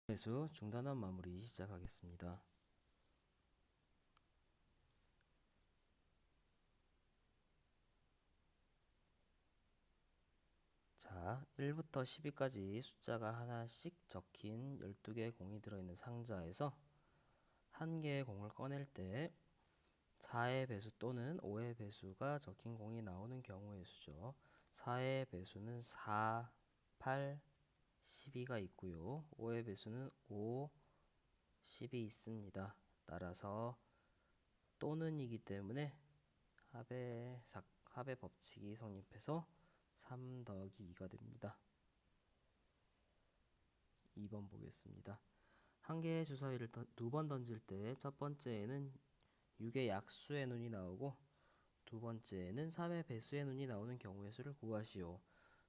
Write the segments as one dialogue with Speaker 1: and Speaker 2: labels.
Speaker 1: 배수 중단원 마무리 시작하겠습니다. 자, 1부터 10위까지 숫자가 하나씩 적힌 12개의 공이 들어있는 상자에서 한 개의 공을 꺼낼 때 4의 배수 또는 5의 배수가 적힌 공이 나오는 경우의 수죠. 4의 배수는 4, 8, 12가 있고요. 5의 배수는 5, 10이 있습니다. 따라서 또는이기 때문에 합의 법칙이 성립해서 3 더하기 2가 됩니다. 2번 보겠습니다. 한 개의 주사위를 두 번 던질 때 첫 번째에는 6의 약수의 눈이 나오고 두 번째에는 3의 배수의 눈이 나오는 경우의 수를 구하시오.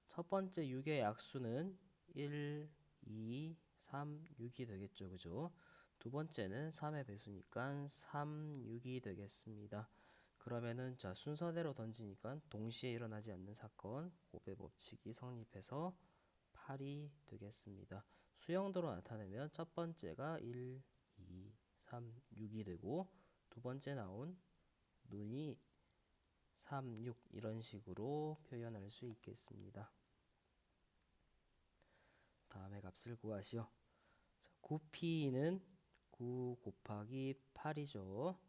Speaker 1: 첫 번째 6의 약수는 1, 2, 3, 6이 되겠죠. 그죠? 두 번째는 3의 배수니까 3, 6이 되겠습니다. 그러면은 자 순서대로 던지니까 동시에 일어나지 않는 사건 곱의 법칙이 성립해서 8이 되겠습니다. 수영도로 나타내면 첫 번째가 1, 2, 3, 6이 되고 두 번째 나온 눈이 3, 6 이런 식으로 표현할 수 있겠습니다. 다음에 값을 구하시오. 9p는 9 곱하기 8이죠.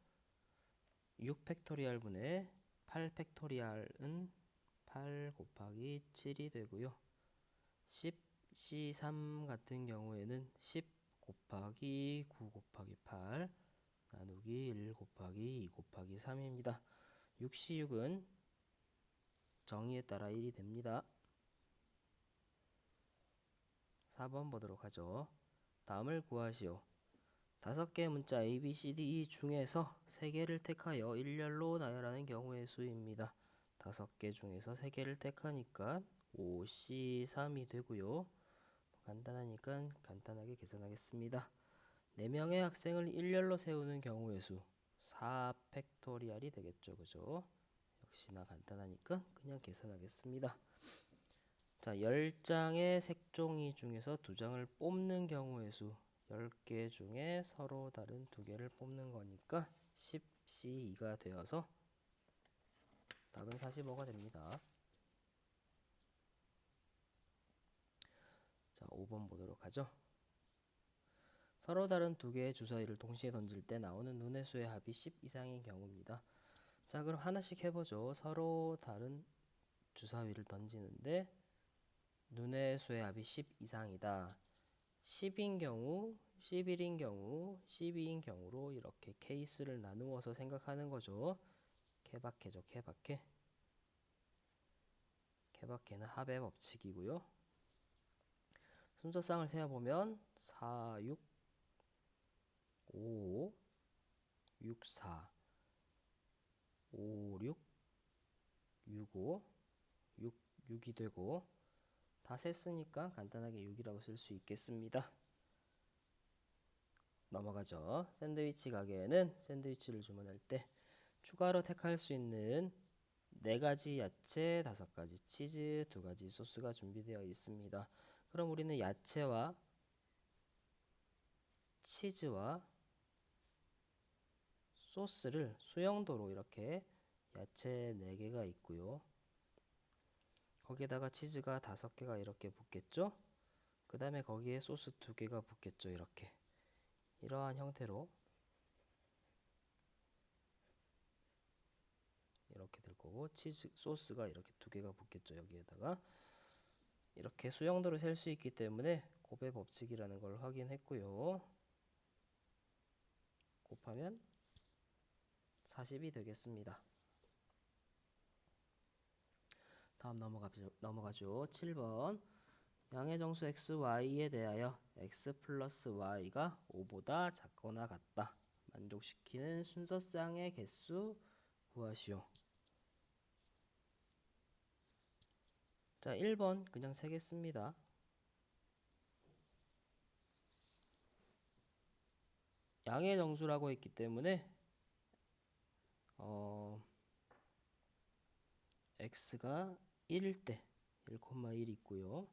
Speaker 1: 6 팩토리얼 분의 8 팩토리얼은 8 곱하기 7이 되고요. 10C3 같은 경우에는 10 곱하기 9 곱하기 8 나누기 1 곱하기 2 곱하기 3입니다. 6C6은 정의에 따라 1이 됩니다. 4번 보도록 하죠. 다음을 구하시오. 5개의 문자 A, B, C, D, E 중에서 3개를 택하여 일렬로 나열하는 경우의 수입니다. 5개 중에서 3개를 택하니까 5C3이 되고요. 간단하니까 간단하게 계산하겠습니다. 4명의 학생을 일렬로 세우는 경우의 수 4 팩토리얼이 되겠죠. 그죠? 역시나 간단하니까 그냥 계산하겠습니다. 자, 10장의 색종이 중에서 2장을 뽑는 경우의 수 10개 중에 서로 다른 2개를 뽑는 거니까 10C2가 되어서 답은 45가 됩니다. 자, 5번 보도록 하죠. 서로 다른 2개의 주사위를 동시에 던질 때 나오는 눈의 수의 합이 10 이상인 경우입니다. 자, 그럼 하나씩 해보죠. 서로 다른 주사위를 던지는데 눈의 수의 합이 10 이상이다. 10인 경우, 11인 경우, 12인 경우로 이렇게 케이스를 나누어서 생각하는 거죠. 케바케죠. 케바케. 케바케는 합의 법칙이고요. 순서상을 세어보면 4, 6, 5, 6, 4, 5, 6, 6, 5, 6, 6이 되고 다 셌으니까 간단하게 6이라고 쓸 수 있겠습니다. 넘어가죠. 샌드위치 가게에는 샌드위치를 주문할 때 추가로 택할 수 있는 4가지 야채, 5가지 치즈, 2가지 소스가 준비되어 있습니다. 그럼 우리는 야채와 치즈와 소스를 수영도로 이렇게 야채 4개가 있고요. 거기에다가 치즈가 5개가 이렇게 붙겠죠. 그 다음에 거기에 소스 2개가 붙겠죠. 이렇게 이러한 형태로 이렇게 될 거고 치즈 소스가 이렇게 2개가 붙겠죠. 여기에다가 이렇게 수영도를 셀 수 있기 때문에 곱의 법칙이라는 걸 확인했고요. 곱하면 40이 되겠습니다. 다음 넘어가죠. 7번 양의 정수 x, y에 대하여 x 플러스 y가 5보다 작거나 같다. 만족시키는 순서쌍의 개수 구하시오. 자, 1번 그냥 세겠습니다. 양의 정수라고 했기 때문에 x가 1일 때 1,1 있고요.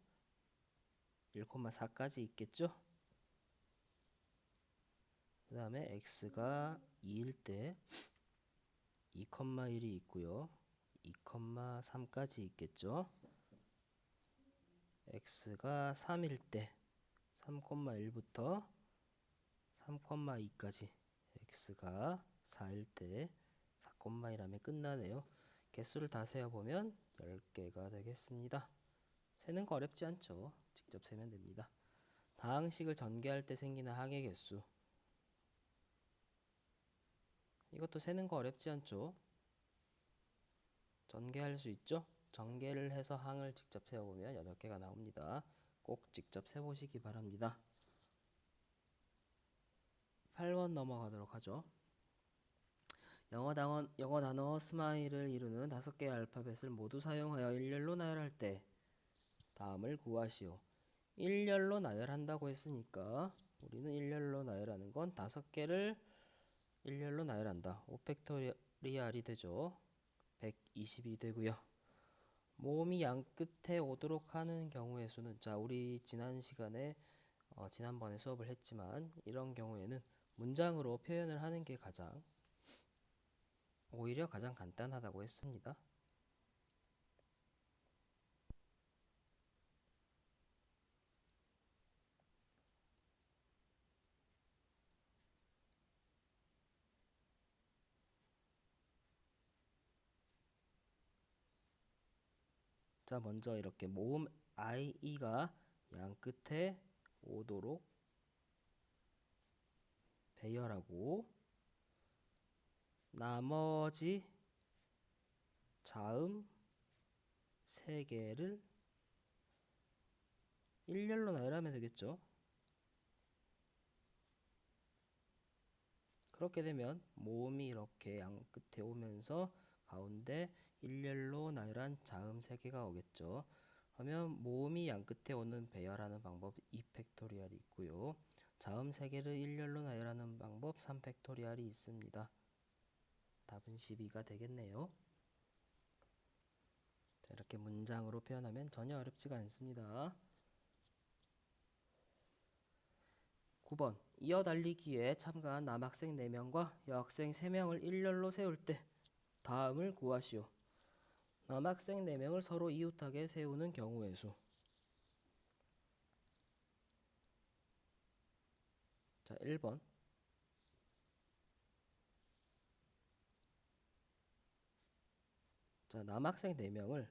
Speaker 1: 1,4까지 있겠죠? 다음에 x가 2일 때 2,1이 있고요. 2,3까지 있겠죠. x가 3일 때 3,1부터 3,2까지, x가 4일 때 4,1 하면 끝나네요. 개수를 다 세어보면 10개가 되겠습니다. 세는 거 어렵지 않죠? 직접 세면 됩니다. 다항식을 전개할 때 생기는 항의 개수, 이것도 세는 거 어렵지 않죠? 전개할 수 있죠? 전개를 해서 항을 직접 세어보면 8개가 나옵니다. 꼭 직접 세보시기 바랍니다. 8번 넘어가도록 하죠. 영어 단어 스마일을 이루는 5개의 알파벳을 모두 사용하여 일렬로 나열할 때 다음을 구하시오. 일렬로 나열한다고 했으니까 우리는 일렬로 나열하는 건 5개를 일렬로 나열한다. 5팩토리얼이 되죠. 120이 되고요. 모음이 양 끝에 오도록 하는 경우의 수는, 자, 우리 지난번에 수업을 했지만 이런 경우에는 문장으로 표현을 하는 게 오히려 가장 간단하다고 했습니다. 자, 먼저 이렇게 모음 IE가 양 끝에 오도록 배열하고, 나머지 자음 3개를 일렬로 나열하면 되겠죠. 그렇게 되면 모음이 이렇게 양 끝에 오면서 가운데 일렬로 나열한 자음 3개가 오겠죠. 그러면 모음이 양 끝에 오는 배열하는 방법 2팩토리얼이 있고요. 자음 3개를 일렬로 나열하는 방법 3팩토리얼이 있습니다. 답은 12가 되겠네요. 자, 이렇게 문장으로 표현하면 전혀 어렵지가 않습니다. 9번, 이어 달리기에 참가한 남학생 4명과 여학생 3명을 일렬로 세울 때 다음을 구하시오. 남학생 4명을 서로 이웃하게 세우는 경우의 수. 자, 1번. 자, 남학생 4명을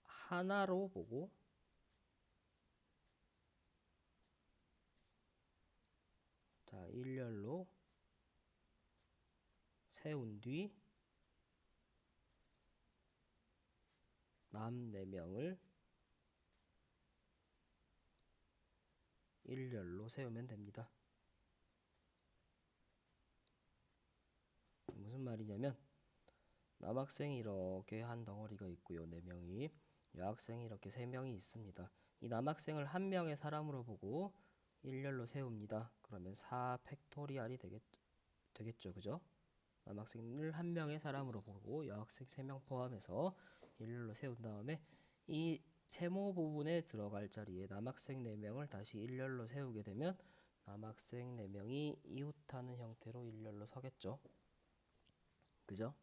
Speaker 1: 하나로 보고 자, 일렬로 세운 뒤 남 4명을 일렬로 세우면 됩니다. 무슨 말이냐면 남학생이 이렇게 한 덩어리가 있고요. 4명이. 여학생이 이렇게 3명이 있습니다. 이 남학생을 한 명의 사람으로 보고 일렬로 세웁니다. 그러면 4팩토리얼이 되겠죠. 그죠? 남학생을 한 명의 사람으로 보고 여학생 3명 포함해서 일렬로 세운 다음에 이 세모 부분에 들어갈 자리에 남학생 4명을 다시 일렬로 세우게 되면 남학생 4명이 이웃하는 형태로 일렬로 서겠죠. 그죠?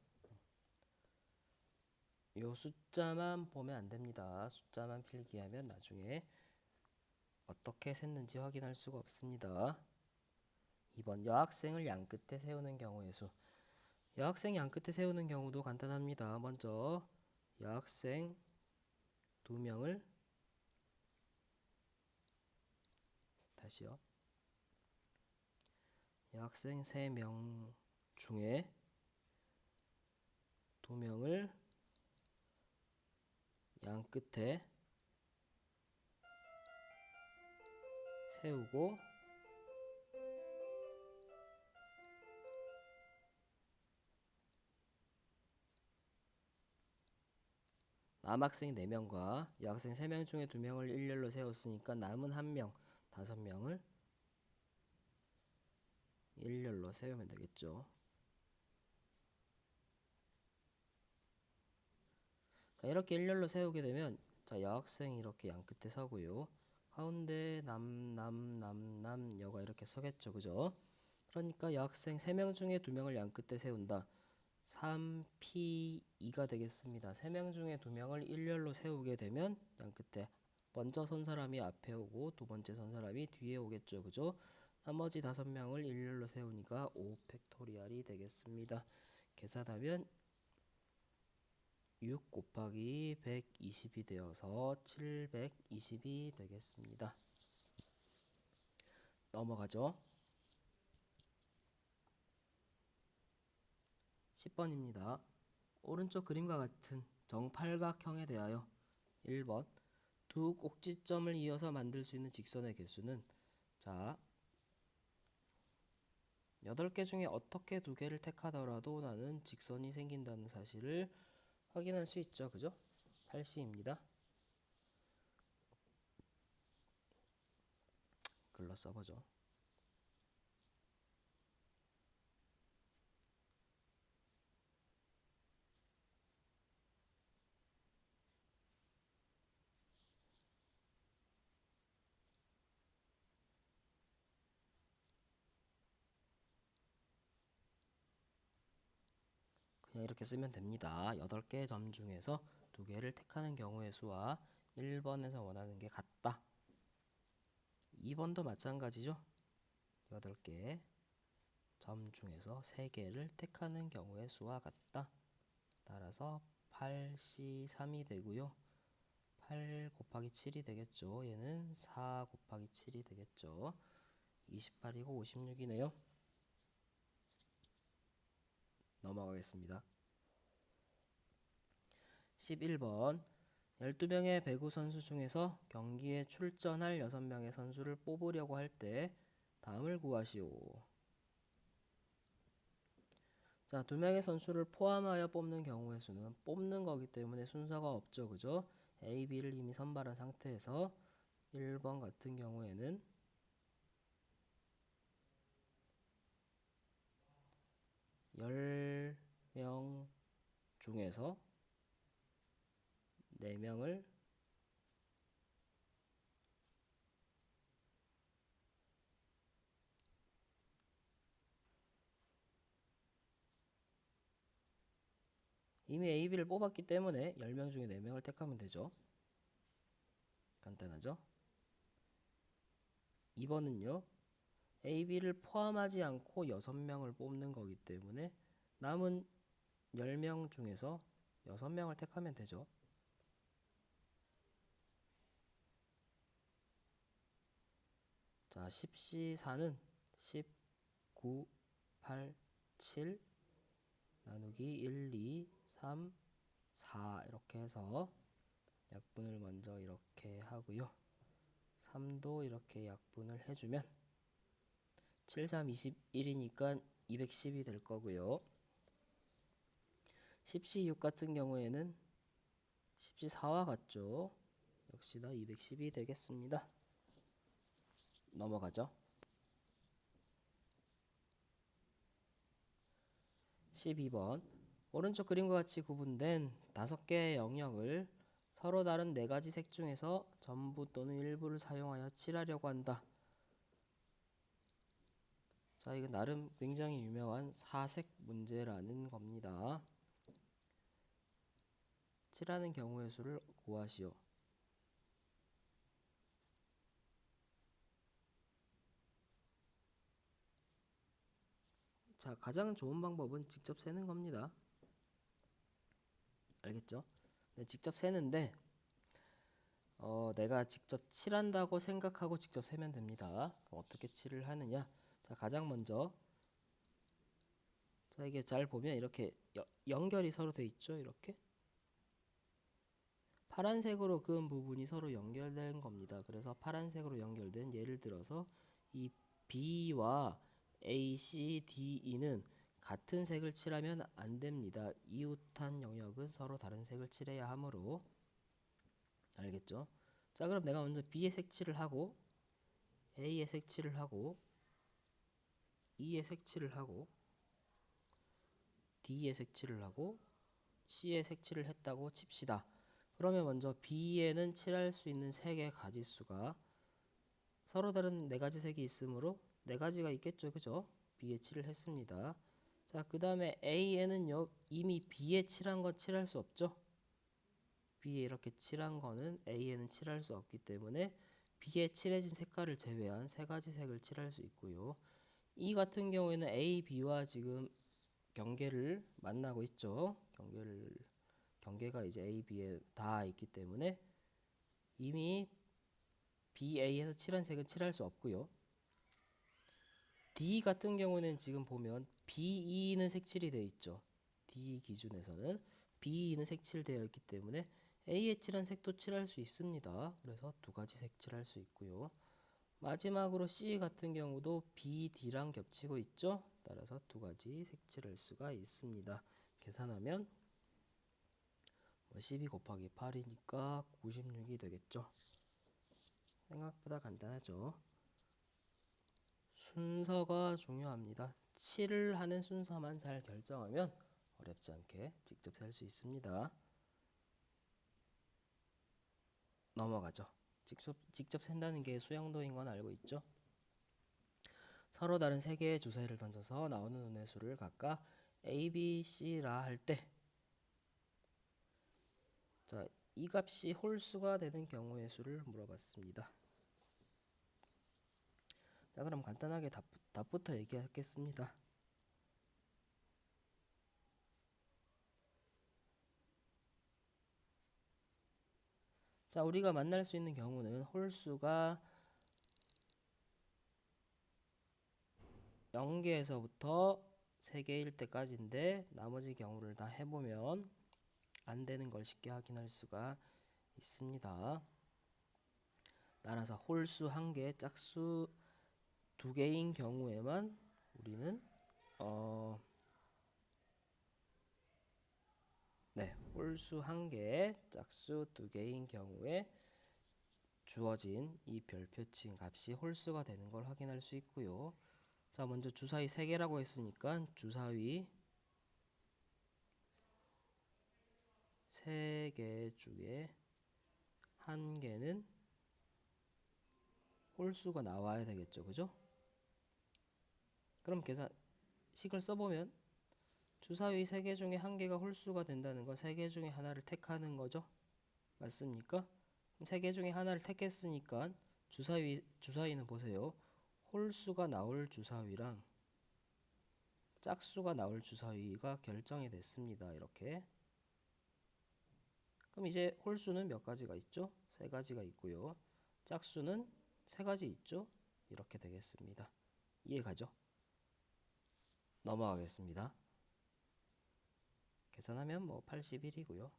Speaker 1: 요 숫자만 보면 안 됩니다. 숫자만 필기하면 나중에 어떻게 셌는지 확인할 수가 없습니다. 2번, 여학생을 양 끝에 세우는 경우의 수. 여학생 양 끝에 세우는 경우도 간단합니다. 먼저 여학생 2명을 다시요. 여학생 3명 중에 2명을 양 끝에 세우고 남학생 4명과 여학생 3명 중에 2명을 일렬로 세웠으니까 남은 1명, 5명을 일렬로 세우면 되겠죠. 자, 이렇게 일렬로 세우게 되면 자, 여학생이 이렇게 양 끝에 서고요. 가운데 여가 이렇게 서겠죠. 그죠? 그러니까 여학생 3명 중에 2명을 양 끝에 세운다. 3P2가 되겠습니다. 3명 중에 2명을 일렬로 세우게 되면 양 끝에 먼저 선 사람이 앞에 오고 두 번째 선 사람이 뒤에 오겠죠. 그죠? 나머지 5명을 일렬로 세우니까 5팩토리얼이 되겠습니다. 계산하면 6 곱하기 120이 되어서 720이 되겠습니다. 넘어가죠. 10번입니다. 오른쪽 그림과 같은 정팔각형에 대하여 1번 두 꼭지점을 이어서 만들 수 있는 직선의 개수는 자 8개 중에 어떻게 2개를 택하더라도 나는 직선이 생긴다는 사실을 확인할 수 있죠. 그죠? 8C입니다. 글러 써보죠. 그냥 이렇게 쓰면 됩니다. 8개의 점 중에서 2개를 택하는 경우의 수와 1번에서 원하는 게 같다. 2번도 마찬가지죠. 8개 점 중에서 3개를 택하는 경우의 수와 같다. 따라서 8C3이 되고요. 8 곱하기 7이 되겠죠. 얘는 4 곱하기 7이 되겠죠. 28이고 56이네요. 넘어가겠습니다. 11번 12명의 배구 선수 중에서 경기에 출전할 6명의 선수를 뽑으려고 할 때 다음을 구하시오. 자, 2명의 선수를 포함하여 뽑는 경우의 수는 뽑는 거기 때문에 순서가 없죠. 그죠? A, B를 이미 선발한 상태에서 1번 같은 경우에는 10명 중에서 4명을 이미 A, B를 뽑았기 때문에 10명 중에 4명을 택하면 되죠. 간단하죠? 2번은요. A, B를 포함하지 않고 6명을 뽑는 거기 때문에 남은 10명 중에서 6명을 택하면 되죠. 자, 10C4는 19, 8, 7 나누기 1, 2, 3, 4 이렇게 해서 약분을 먼저 이렇게 하고요. 3도 이렇게 약분을 해주면 7, 3, 21이니까 210이 될 거고요. 10C6 같은 경우에는 10C4와 같죠. 역시나 210이 되겠습니다. 넘어가죠. 12번 오른쪽 그림과 같이 구분된 5개의 영역을 서로 다른 4가지 색 중에서 전부 또는 일부를 사용하여 칠하려고 한다. 자, 이거 나름 굉장히 유명한 사색 문제라는 겁니다. 칠하는 경우의 수를 구하시오. 자, 가장 좋은 방법은 직접 세는 겁니다. 알겠죠? 네, 직접 세는데 내가 직접 칠한다고 생각하고 직접 세면 됩니다. 어떻게 칠을 하느냐? 자, 가장 먼저 자, 이게 잘 보면 이렇게 연결이 서로 돼 있죠. 이렇게 파란색으로 그은 부분이 서로 연결된 겁니다. 그래서 파란색으로 연결된 예를 들어서 이 B와 A, C, D, E는 같은 색을 칠하면 안 됩니다. 이웃한 영역은 서로 다른 색을 칠해야 하므로 알겠죠? 자, 그럼 내가 먼저 B의 색칠을 하고 A의 색칠을 하고 E의 색칠을 하고 D의 색칠을 하고 C의 색칠을 했다고 칩시다. 그러면 먼저 B에는 칠할 수 있는 색의 가지수가 서로 다른 네 가지 색이 있으므로 네 가지가 있겠죠, 그죠? B에 칠을 했습니다. 자, 그 다음에 A에는요, 이미 B에 칠한 건 칠할 수 없죠? B에 이렇게 칠한 거는 A에는 칠할 수 없기 때문에 B에 칠해진 색깔을 제외한 세 가지 색을 칠할 수 있고요. 이 같은 경우에는 A, B와 지금 경계를 만나고 있죠. 경계가 이제 A, B에 다 있기 때문에 이미 B, A에서 칠한 색은 칠할 수 없고요. D 같은 경우는 지금 보면 B, E는 색칠이 되어 있죠. D 기준에서는 B, E는 색칠되어 있기 때문에 A에 칠한 색도 칠할 수 있습니다. 그래서 두 가지 색칠할 수 있고요. 마지막으로 C 같은 경우도 B, D랑 겹치고 있죠. 따라서 두 가지 색칠할 수가 있습니다. 계산하면 12 곱하기 8이니까 96이 되겠죠. 생각보다 간단하죠. 순서가 중요합니다. 칠을 하는 순서만 잘 결정하면 어렵지 않게 직접 셀 수 있습니다. 넘어가죠. 직접 센다는 게 수영도인 건 알고 있죠? 서로 다른 세 개의 주사위를 던져서 나오는 운의 수를 각각 A, B, C라 할 때, 자, 이 값이 홀수가 되는 경우의 수를 물어봤습니다. 자, 그럼 간단하게 답부터 얘기하겠습니다. 자, 우리가 만날 수 있는 경우는 홀수가 0개에서부터 3개일 때까지인데 나머지 경우를 다 해보면 안 되는 걸 쉽게 확인할 수가 있습니다. 따라서 홀수 1개, 짝수 2개인 경우에만 우리는 홀수 1개, 짝수 2개인 경우에 주어진 이 별표친 값이 홀수가 되는 걸 확인할 수 있고요. 자, 먼저 주사위 3개라고 했으니까 주사위 3개 중에 1개는 홀수가 나와야 되겠죠, 그죠? 그럼 계산식을 써보면 주사위 3개 중에 1개가 홀수가 된다는 건 3개 중에 하나를 택하는 거죠. 맞습니까? 3개 중에 하나를 택했으니까 주사위는 보세요. 홀수가 나올 주사위랑 짝수가 나올 주사위가 결정이 됐습니다. 이렇게. 그럼 이제 홀수는 몇 가지가 있죠? 3가지가 있고요. 짝수는 3가지 있죠? 이렇게 되겠습니다. 이해가죠? 넘어가겠습니다. 계산하면 81이고요.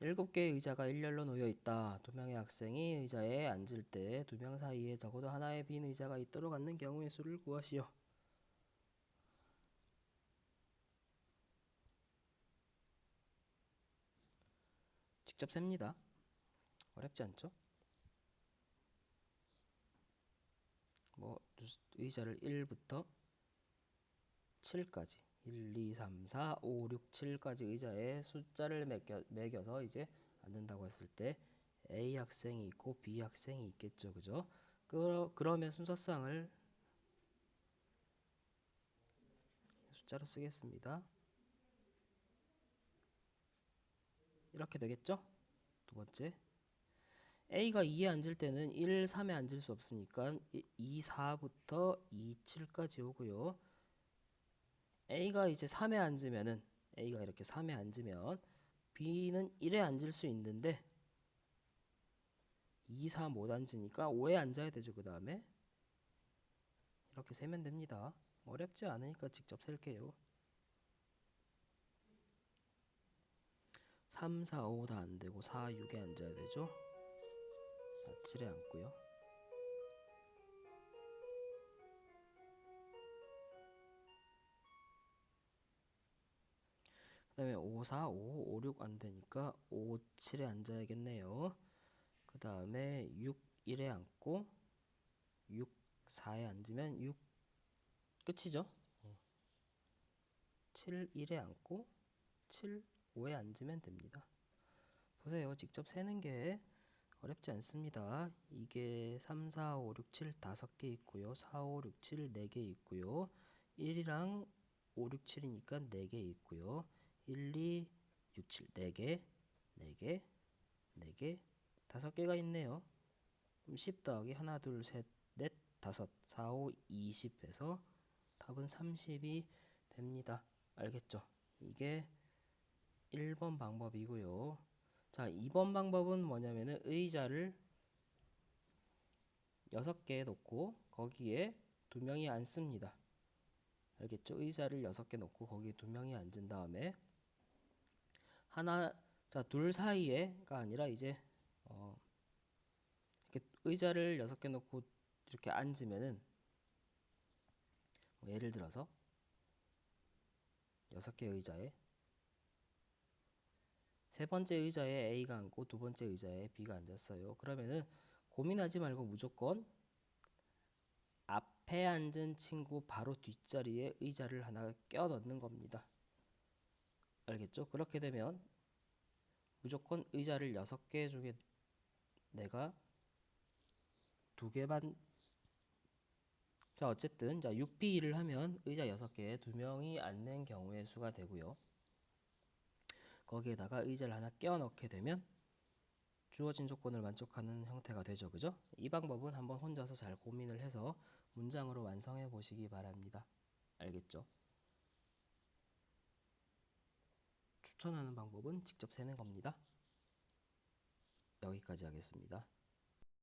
Speaker 1: 7개의 의자가 일렬로 놓여 있다. 2명의 학생이 의자에 앉을 때 2명 사이에 적어도 하나의 빈 의자가 있도록 앉는 경우의 수를 구하시오. 직접 셉니다. 어렵지 않죠? 의자를 1부터 7까지 1, 2, 3, 4, 5, 6, 7까지 의자에 숫자를 매겨서 이제 앉는다고 했을 때 A 학생이 있고 B 학생이 있겠죠, 그죠? 그러면 순서상을 숫자로 쓰겠습니다. 이렇게 되겠죠? 두 번째, A가 2에 앉을 때는 1, 3에 앉을 수 없으니까 2, 4부터 2, 7까지 오고요. A가 이제 3에 앉으면은 A가 이렇게 3에 앉으면 B는 1에 앉을 수 있는데 2, 4 못 앉으니까 5에 앉아야 되죠. 그 다음에 이렇게 세면 됩니다. 어렵지 않으니까 직접 셀게요. 3, 4, 5 다 안되고 4, 6에 앉아야 되죠. 4, 7에 앉고요. 그 다음에 5, 4, 5, 5, 6 안되니까 5, 7에 앉아야겠네요. 그 다음에 6, 1에 앉고 6, 4에 앉으면 6 끝이죠. 7, 1에 앉고 7, 5에 앉으면 됩니다. 보세요. 직접 세는 게 어렵지 않습니다. 이게 3, 4, 5, 6, 7 5개 있고요. 4, 5, 6, 7 4개 있고요. 1이랑 5, 6, 7이니까 4개 있고요. 1, 2, 6, 7 4개, 4개, 4개, 5개가 있네요. 그럼 10 더하기 하나, 둘, 셋, 넷, 다섯, 4, 5, 20 해서 답은 30이 됩니다. 알겠죠? 이게 1번 방법이고요. 자, 2번 방법은 뭐냐면은 의자를 6개 놓고 거기에 2명이 앉습니다. 알겠죠? 의자를 6개 놓고 거기에 2명이 앉은 다음에 자, 둘 사이에가 아니라 이제 이렇게 의자를 6개 놓고 이렇게 앉으면은 예를 들어서 6개 의자에 세 번째 의자에 A가 앉고 두 번째 의자에 B가 앉았어요. 그러면은 고민하지 말고 무조건 앞에 앉은 친구 바로 뒷자리에 의자를 하나 껴 넣는 겁니다. 알겠죠? 그렇게 되면 무조건 의자를 6개 중에 내가 2개만, 자 어쨌든 자 6B1을 하면 의자 6개에 2명이 앉는 경우의 수가 되고요. 거기에다가 의자를 하나 껴 넣게 되면 주어진 조건을 만족하는 형태가 되죠. 그죠? 이 방법은 한번 혼자서 잘 고민을 해서 문장으로 완성해 보시기 바랍니다. 알겠죠? 추천하는 방법은 직접 세는 겁니다. 여기까지 하겠습니다.